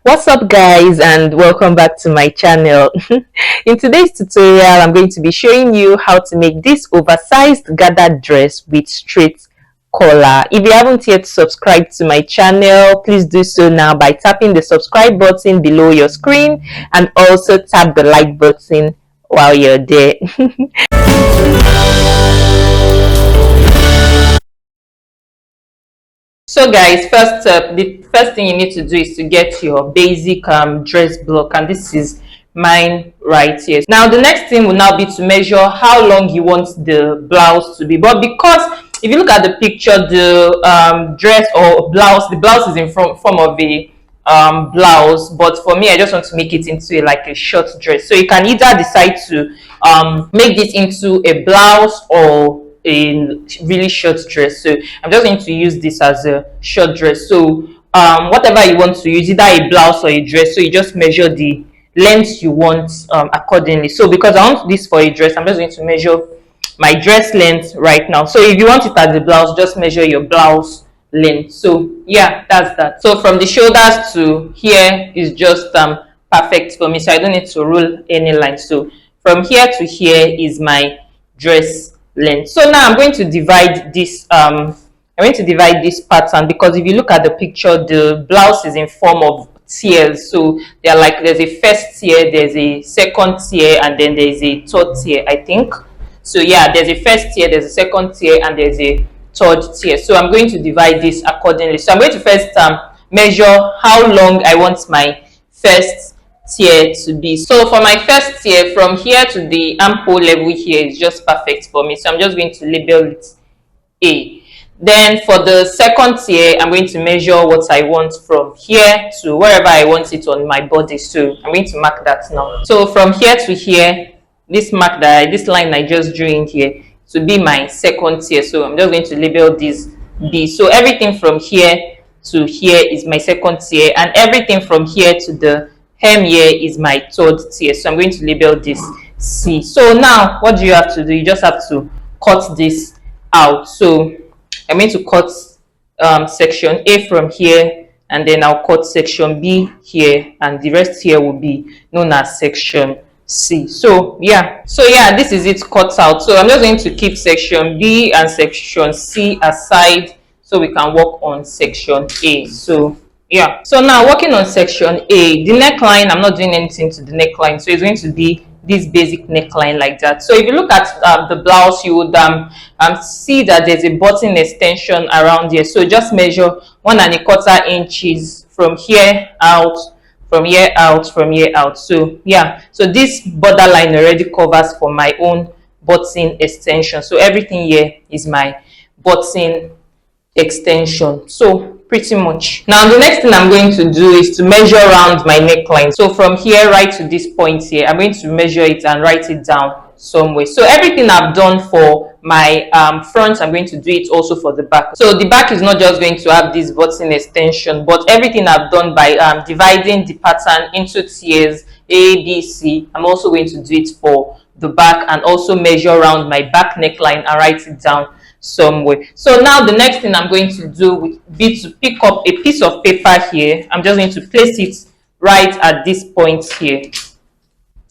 What's up guys, and welcome back to my channel. In today's tutorial I'm going to be showing you how to make this oversized gathered dress with straight collar. If you haven't yet subscribed to my channel, please do so now by tapping the subscribe button below your screen and also tap the like button while you're there. So guys, the first thing you need to do is to get your basic dress block, and this is mine right here. Now the next thing will now be to measure how long you want the blouse to be, but because if you look at the picture, the dress or blouse, the blouse is in form of a blouse, but for me I just want to make it into like a short dress. So you can either decide to make this into a blouse or a really short dress. So I'm just going to use this as a short dress. So whatever you want to use, either a blouse or a dress, so you just measure the length you want accordingly. So because I want this for a dress, I'm just going to measure my dress length right now. So if you want it as a blouse, just measure your blouse length. So yeah, that's that. So from the shoulders to here is just perfect for me, so I don't need to rule any line. So from here to here is my dress length. So now I'm going to divide this pattern, because if you look at the picture, the blouse is in form of tiers. So they're like, there's a first tier, there's a second tier, and then there's a third tier, I think. So yeah, there's a first tier, there's a second tier, and there's a third tier. So I'm going to divide this accordingly. So I'm going to first measure how long I want my first tier to be. So for my first tier, from here to the armhole level here is just perfect for me. So I'm just going to label it A. Then for the second tier, I'm going to measure what I want from here to wherever I want it on my body. So I'm going to mark that now. So from here to here, this line I just drew in here to be my second tier. So I'm just going to label this B. So everything from here to here is my second tier, and everything from here to the hem here is my third tier. So I'm going to label this C. So now what do you have to do? You just have to cut this out. So I'm going to cut section A from here, and then I'll cut section B here, and the rest here will be known as section C. So yeah, this is it cut out. So I'm just going to keep section B and section C aside so we can work on section A. So yeah, so now working on section A, the neckline, I'm not doing anything to the neckline, so it's going to be this basic neckline like that. So if you look at the blouse, you would see that there's a button extension around here. So just measure 1¼ inches from here out, from here out, from here out. So yeah, so this borderline already covers for my own button extension. So everything here is my button extension. So pretty much. Now the next thing I'm going to do is to measure around my neckline. So from here right to this point here, I'm going to measure it and write it down somewhere. So everything I've done for my front, I'm going to do it also for the back. So the back is not just going to have this button extension, but everything I've done by dividing the pattern into tiers A, B, C, I'm also going to do it for the back, and also measure around my back neckline and write it down somewhere. So now the next thing I'm going to do would be to pick up a piece of paper here. I'm just going to place it right at this point here.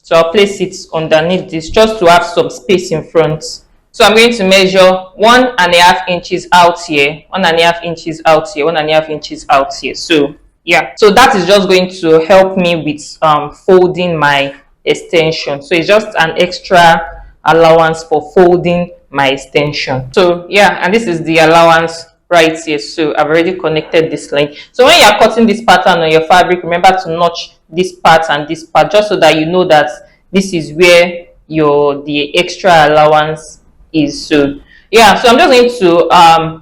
So I'll place it underneath this just to have some space in front. So I'm going to measure 1½ inches out here, 1½ inches out here, 1½ inches out here. So yeah, so that is just going to help me with folding my extension. So it's just an extra allowance for folding my extension. So yeah, and this is the allowance right here. So I've already connected this line. So when you're cutting this pattern on your fabric, remember to notch this part and this part, just so that you know that this is where the extra allowance is. So yeah, so I'm just going to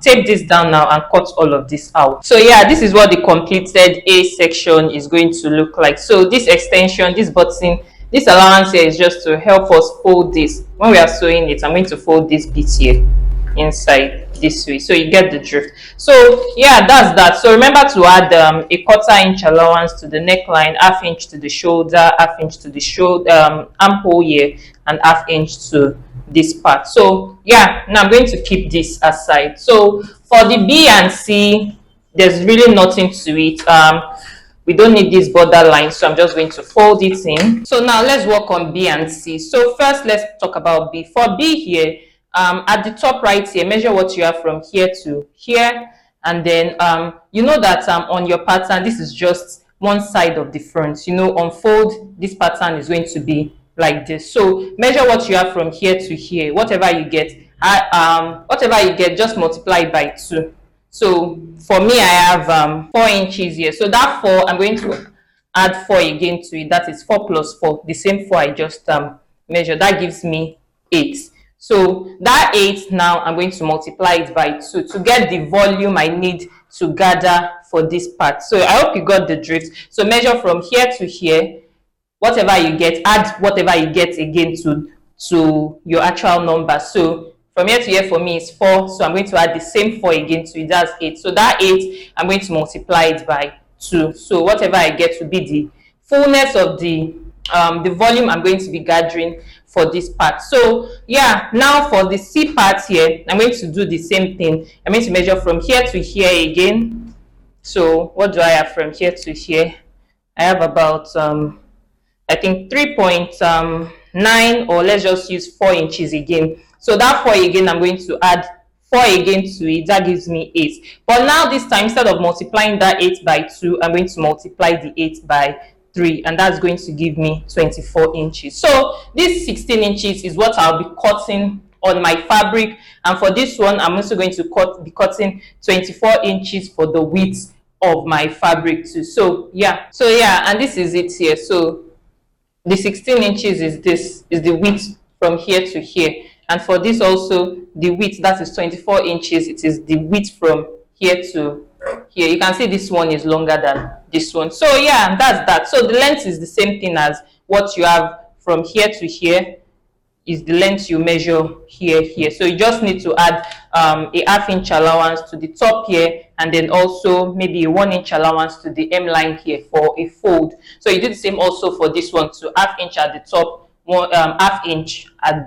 tape this down now and cut all of this out. So yeah, this is what the completed A section is going to look like. So this extension, this button, this allowance here is just to help us fold this. When we are sewing it, I'm going to fold this bit here inside this way, so you get the drift. So yeah, that's that. So remember to add a 1/4 inch allowance to the neckline, 1/2 inch to the shoulder, 1/2 inch to the shoulder armhole here, and 1/2 inch to this part. So yeah, now I'm going to keep this aside. So for the B and C, there's really nothing to it. we don't need this border line, so I'm just going to fold it in. So now let's work on B and C. So first let's talk about B. For B here, at the top right here, measure what you have from here to here, and then you know that on your pattern, this is just one side of the front. You know, unfold, this pattern is going to be like this. So measure what you have from here to here. Whatever you get, just multiply it by 2. So for me, I have 4 inches here. So that 4, I'm going to add 4 again to it. That is 4 plus 4, the same 4 I just measured. That gives me 8. So that 8 now, I'm going to multiply it by 2 to get the volume I need to gather for this part. So I hope you got the drift. So measure from here to here. Whatever you get, add whatever you get again to your actual number. So from here to here for me is 4. So I'm going to add the same 4 again to it. That's 8. So that 8, I'm going to multiply it by 2. So whatever I get will be the fullness of the volume I'm going to be gathering for this part. So yeah, now for the C part here, I'm going to do the same thing. I'm going to measure from here to here again. So what do I have from here to here? I have about I think 3.9, or let's just use 4 inches again. So that 4 again, I'm going to add 4 again to it. That gives me 8. But now this time, instead of multiplying that 8 by 2, I'm going to multiply the 8 by 3, and that's going to give me 24 inches. So this 16 inches is what I'll be cutting on my fabric, and for this one, I'm also going to be cutting 24 inches for the width of my fabric too. So yeah, and this is it here. So the 16 inches is the width from here to here, and for this also the width, that is 24 inches. It is the width from here to here. You can see this one is longer than this one. So yeah, that's that. So the length is the same thing as what you have from here to here is the length you measure here. So you just need to add a ½ inch allowance to the top here, and then also maybe a 1 inch allowance to the M line here for a fold. So you do the same also for this one, so ½ inch at the top, ½ inch at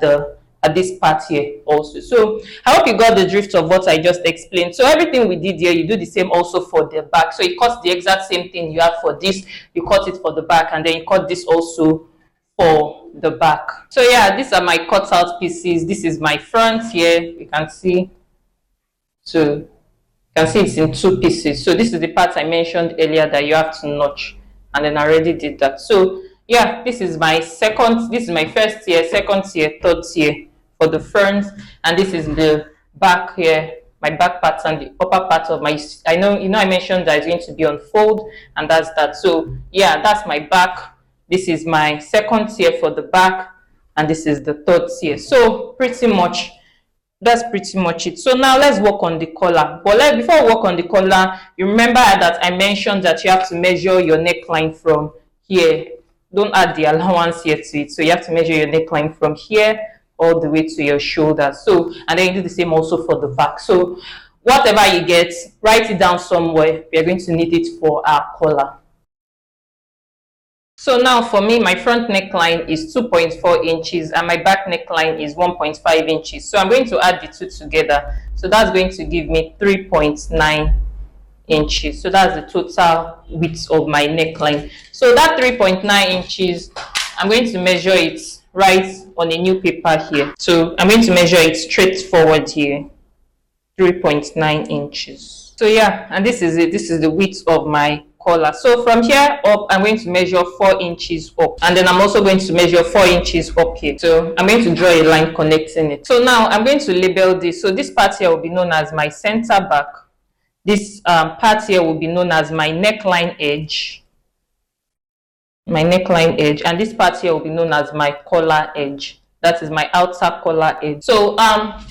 this part here also. So I hope you got the drift of what I just explained. So everything we did here, you do the same also for the back. So you cut the exact same thing you have for this, you cut it for the back, and then you cut this also for the back. So yeah, these are my cut out pieces. This is my front here, you can see. So you can see it's in 2 pieces. So this is the part I mentioned earlier that you have to notch, and then I already did that. So yeah, this is my first tier, second tier, third tier for the front, and this is the back here, my back pattern, the upper part of my, I mentioned that it's going to be on fold, and that's that. So yeah, that's my back. This is my second tier for the back, and this is the third tier. So that's pretty much it. So now let's work on the collar. But before we work on the collar, you remember that I mentioned that you have to measure your neckline from here. Don't add the allowance here to it. So you have to measure your neckline from here all the way to your shoulder. So, and then you do the same also for the back. So whatever you get, write it down somewhere. We are going to need it for our collar. So now for me, my front neckline is 2.4 inches and my back neckline is 1.5 inches. So I'm going to add the two together. So that's going to give me 3.9 inches. So that's the total width of my neckline. So that 3.9 inches, I'm going to measure it right on a new paper here. So I'm going to measure it straight forward here, 3.9 inches. So yeah, and this is it. This is the width of my collar. So from here up, I'm going to measure 4 inches up, and then I'm also going to measure 4 inches up here. So I'm going to draw a line connecting it. So now I'm going to label this. So this part here will be known as my center back. This part here will be known as my neckline edge. And this part here will be known as my collar edge. That is my outer collar edge. So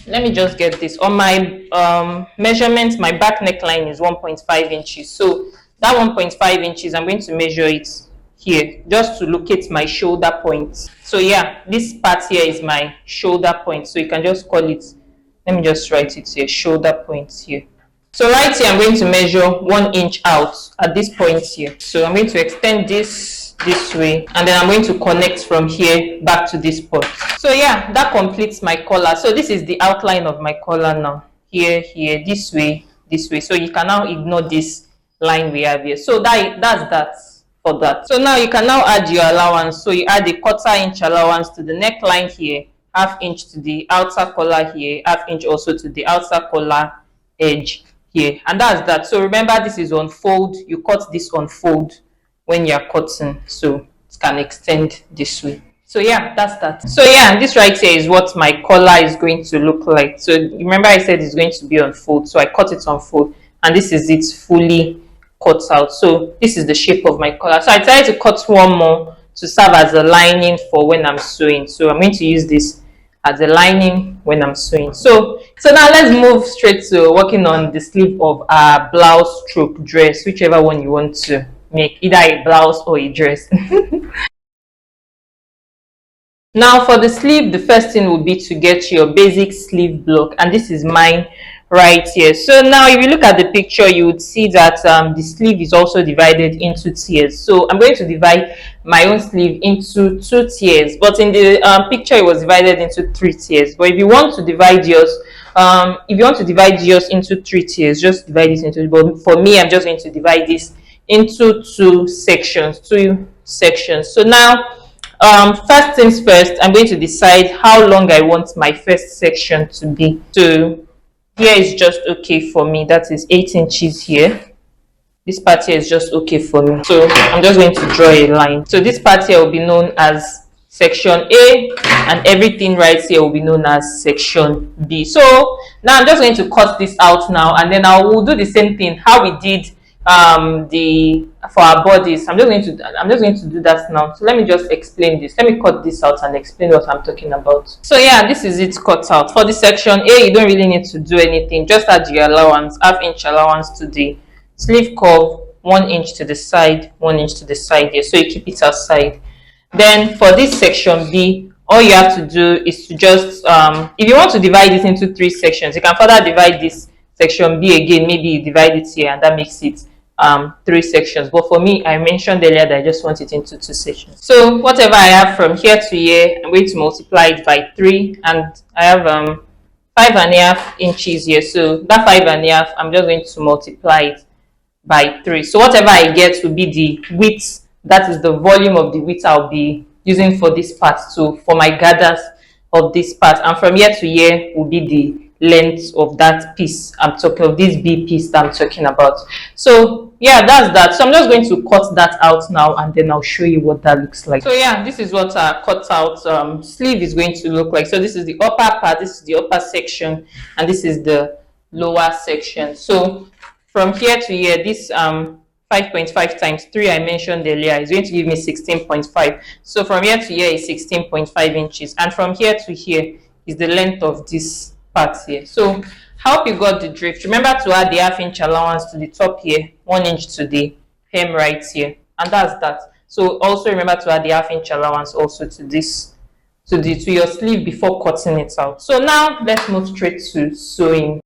let me just get this. On my measurement, my back neckline is 1.5 inches. So that 1.5 inches, I'm going to measure it here just to locate my shoulder point. So yeah, this part here is my shoulder point. So you can just call it, let me just write it here, shoulder point here. So right here, I'm going to measure 1 inch out at this point here. So I'm going to extend this way, and then I'm going to connect from here back to this point. So yeah, that completes my collar. So this is the outline of my collar now. Here, this way. So you can now ignore this line we have here. So that's that for that. So now you can now add your allowance. So you add a 1/4 inch allowance to the neckline here, 1/2 inch to the outer collar here, 1/2 inch also to the outer collar edge here, and that's that. So remember, this is on fold. You cut this on fold when you're cutting, so it can extend this way. So yeah, that's that. So yeah, and this right here is what my collar is going to look like. So remember I said it's going to be on fold, so I cut it on fold, and this is it fully cut out. So this is the shape of my collar. So I decided to cut one more to serve as a lining for when I'm sewing. So I'm going to use this as a lining when I'm sewing. So now let's move straight to working on the sleeve of our blouse stroke dress, whichever one you want to make, either a blouse or a dress. Now for the sleeve, the first thing would be to get your basic sleeve block, and this is mine right here. So now if you look at the picture, you would see that the sleeve is also divided into tiers. So I'm going to divide my own sleeve into 2 tiers, but in the picture it was divided into 3 tiers. But if you want to divide yours, into 3 tiers, just divide it into. But for me, I'm just going to divide this into 2 sections. So now, first things first, I'm going to decide how long I want my first section to be. So here is just okay for me. That is 8 inches here. This part here is just okay for me. So I'm just going to draw a line. So this part here will be known as section A, and everything right here will be known as section B. So now I'm just going to cut this out now, and then I will do the same thing how we did for our bodies. I'm just going to do that now. So let me just explain this. Let me cut this out and explain what I'm talking about. So yeah, this is it cut out. For the section A, you don't really need to do anything. Just add your allowance, 1/2 inch allowance to the sleeve curve, 1 inch to the side, 1 inch to the side here. So you keep it aside. Then for this section B, all you have to do is to just if you want to divide this into 3 sections, you can further divide this section B again. Maybe you divide it here, and that makes it 3 sections. But for me, I mentioned earlier that I just want it into 2 sections. So whatever I have from here to here, I'm going to multiply it by 3, and I have 5.5 inches here. So that 5.5, I'm just going to multiply it by 3. So whatever I get will be the width. That is the volume of the width I'll be using for this part. So for my gathers of this part, and from here to here will be the length of that piece I'm talking of, this B piece that I'm talking about. So yeah, that's that. So I'm just going to cut that out now, and then I'll show you what that looks like. So yeah, this is what our cut out sleeve is going to look like. So this is the upper part, this is the upper section, and this is the lower section. So from here to here, this 5.5 times 3 I mentioned earlier is going to give me 16.5. So from here to here is 16.5 inches, and from here to here is the length of this part here. So I hope you got the drift. Remember to add the 1/2 inch allowance to the top here, 1 inch to the hem right here, and that's that. So also remember to add the 1/2 inch allowance also to this, to your sleeve before cutting it out. So now let's move straight to sewing.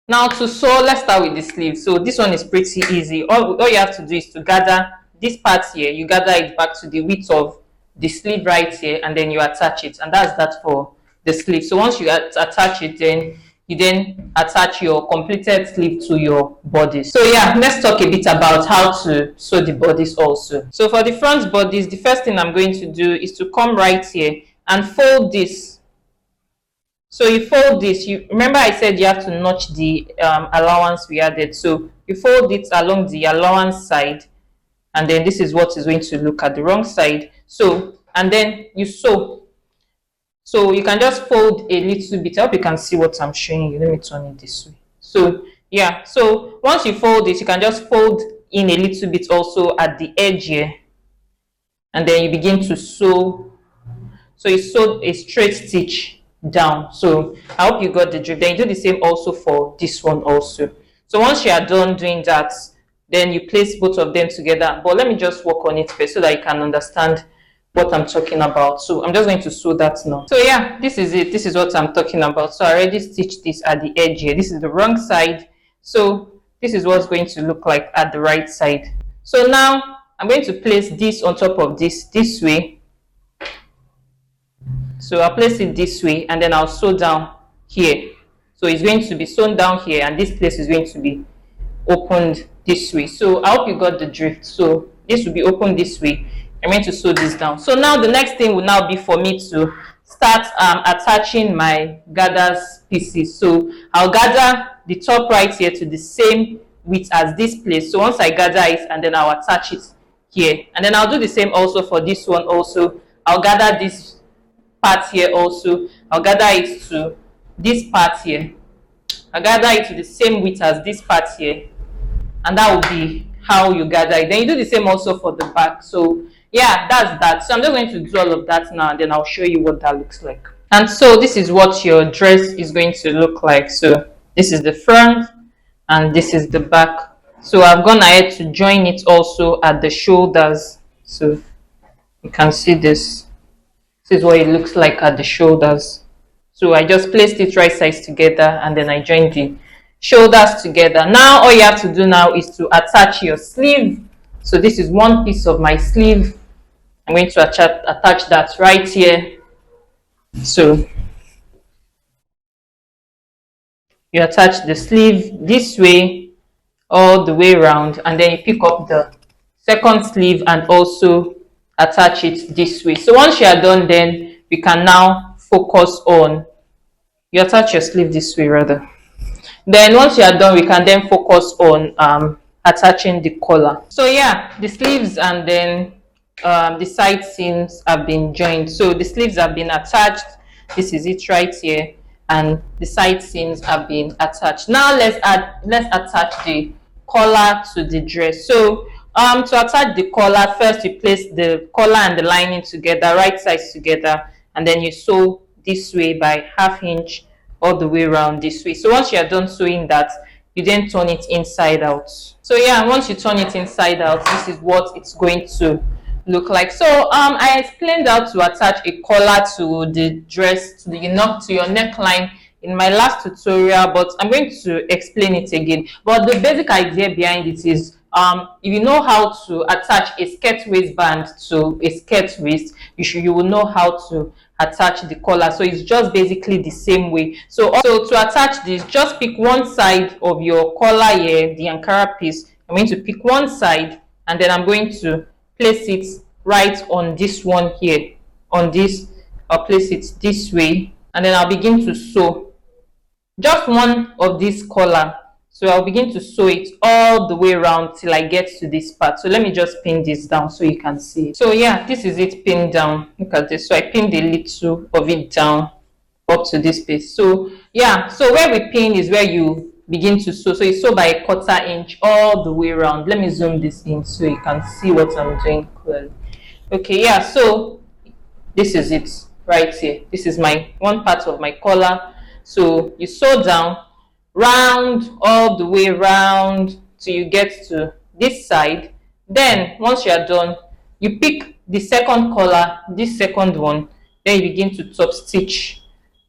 Now to sew, let's start with the sleeve. So this one is pretty easy. All you have to do is to gather this part here. You gather it back to the width of the sleeve right here, and then you attach it, and that's that for the sleeve. So once you attach it, then you attach your completed sleeve to your bodice. So yeah, let's talk a bit about how to sew the bodice also. So for the front bodice, the first thing I'm going to do is to come right here and fold this. So you fold this. You remember I said you have to notch the allowance we added. So you fold it along the allowance side, and then this is what is going to look at the wrong side. So, and then you sew. So you can just fold a little bit. I hope you can see what I'm showing you. Let me turn it this way. So yeah, so once you fold it, you can just fold in a little bit also at the edge here, and then you begin to sew. So you sew a straight stitch down. So I hope you got the drift. Then you do the same also for this one also. So once you are done doing that, then you place both of them together. But let me just work on it first so that you can understand what I'm talking about. So I'm just going to sew that now. So yeah, this is it. This is what I'm talking about. So I already stitched this at the edge here. This is the wrong side. So this is what's going to look like at the right side. So now I'm going to place this on top of this way. So I'll place it this way, and then I'll sew down here. So it's going to be sewn down here, and this place is going to be opened this way. So I hope you got the drift. So this will be opened this way. I'm going to sew this down. So now the next thing will now be for me to start attaching my gathers pieces. So I'll gather the top right here to the same width as this place. So once I gather it, and then I'll attach it here, and then I'll do the same also for this one also. I'll gather this part here also. I'll gather it to this part here. I'll gather it to the same width as this part here, and that will be how you gather it. Then you do the same also for the back. So yeah, that's that. So I'm just going to do all of that now, and then I'll show you what that looks like. And so this is what your dress is going to look like. So this is the front and this is the back. So I've gone ahead to join it also at the shoulders. So you can see this. This is what it looks like at the shoulders. So I just placed it right sides together, and then I joined the shoulders together. Now all you have to do now is to attach your sleeve. So this is one piece of my sleeve. I'm going to attach that right here. So you attach the sleeve this way all the way around, and then you pick up the second sleeve and also attach it this way. So once you are done, then we can now focus on, you attach your sleeve this way rather. Then once you are done, we can then focus on attaching the collar. So yeah, the sleeves and then the side seams have been joined. So the sleeves have been attached. This is it right here, and the side seams have been attached. Now let's attach the collar to the dress. So to attach the collar, first you place the collar and the lining together, right sides together, and then you sew this way by 1/2 inch all the way around this way. So once you are done sewing that, you then turn it inside out. So yeah, once you turn it inside out, this is what it's going to look like. So I explained how to attach a collar to the dress, to your neckline in my last tutorial, but I'm going to explain it again. But the basic idea behind it is if you know how to attach a skirt waistband to a skirt waist, you will know how to attach the collar. So it's just basically the same way. So also to attach this, just pick one side of your collar here, the Ankara piece. I'm going to pick one side, and then I'm going to place it right on this one here. On this, I'll place it this way, and then I'll begin to sew just one of this collar. So I'll begin to sew it all the way around till I get to this part. So let me just pin this down so you can see it. So yeah, this is it pinned down. Look at this. So I pinned a little of it down up to this place. So yeah, so where we pin is where you begin to sew. So you sew by 1/4 inch all the way around. Let me zoom this in so you can see what I'm doing clearly. Okay, yeah, so this is it right here. This is my one part of my collar. So you sew down round all the way around till you get to this side. Then once you are done, you pick the second collar, this second one, then you begin to top stitch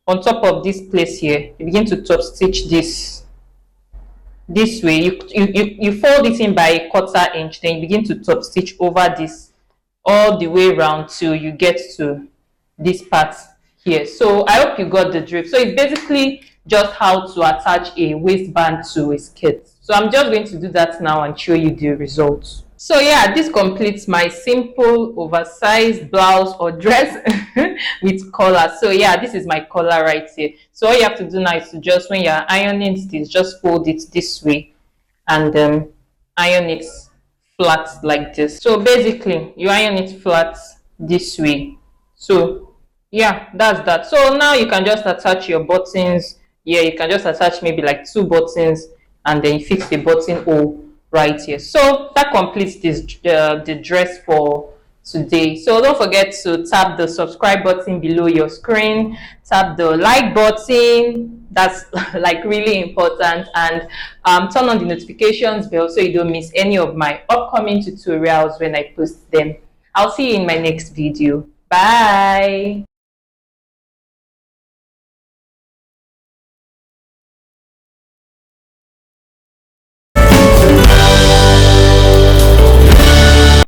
on top of this place here. You begin to top stitch this way. You fold it in by 1/4 inch, then you begin to top stitch over this all the way around till you get to this part here. So I hope you got the drift. So it's basically just how to attach a waistband to a skirt. So I'm just going to do that now and show you the results. So yeah, this completes my simple oversized blouse or dress with collar. So yeah, this is my collar right here. So all you have to do now is to just, when you're ironing this, just fold it this way and iron it flat like this. So basically you iron it flat this way. So yeah, that's that. So now you can just attach your buttons. Yeah, you can just attach maybe like 2 buttons, and then you fix the button hole right here. So that completes this the dress for today. So don't forget to tap the subscribe button below your screen, tap the like button, that's like really important, and turn on the notifications bell so you don't miss any of my upcoming tutorials when I post them. I'll see you in my next video. Bye.